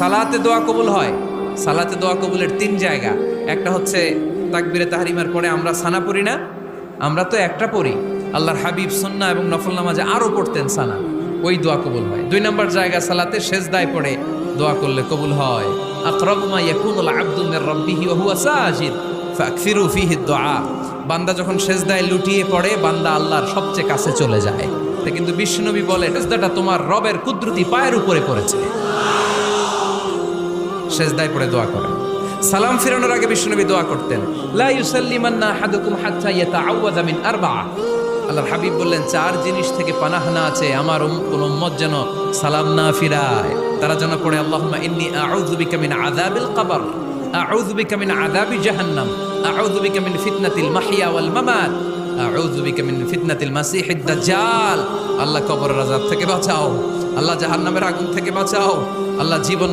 সালাতে দোয়া কবুল হয়। সালাতে দোয়া কবুলের তিন জায়গা। একটা হচ্ছে তাকবীরে তাহরিমার পরে আমরা সানা পড়ি না, আমরা তো একটা পড়ি। আল্লাহর হাবিব সুন্নাহ এবং নফল নামাজে আরো পড়তেন সানা, ওই দোয়া কবুল হয়। দুই নম্বর জায়গা সালাতে সেজদায় পড়ে দোয়া করলে কবুল হয়। আকরাবু মা ইয়াকুনুল আবদু মির রাব্বিহি ওয়া হুয়া সাজিদ ফাকসিরু ফীহি দুআ। বান্দা যখন সেজদায় লুটিয়ে পড়ে, বান্দা আল্লাহর সবচেয়ে কাছে চলে যায়। তা কিন্তু বিশ্বনবী বলে, সেজদাটা তোমার রবের কুদরতি পায়ের উপরে পড়েছে। সেজদায় পড়ে দোয়া করেন। সালাম ফিরানোর আগে বিশ্বনবী দোয়া করতেন, লা ইউসাল্লিমান্না আহাদুকুম হাত্তা ইয়াতাআওয়াযা মিন আরবা'a। আল্লাহর হাবিব বললেন, চার জিনিস থেকে পানাহ না আছে আমার কোন উম্মত যেন সালাম না ফিরায়। তারা যেন পড়ে, আল্লাহুম্মা ইন্নী আউযু বিকা মিন আযাবিল কবর, আউযু বিকা মিন আযাবি জাহান্নাম, আউযু বিকা মিন ফিতনাতিল মাহইয়া ওয়াল মামাত, আউযু বিকা মিন ফিতনাতিল মাসিহিদ দাজ্জাল। আল্লাহ কবরের আযাব থেকে বাঁচাও, আল্লাহ জাহান্নামের আগুন থেকে বাঁচাও, আল্লাহ জীবন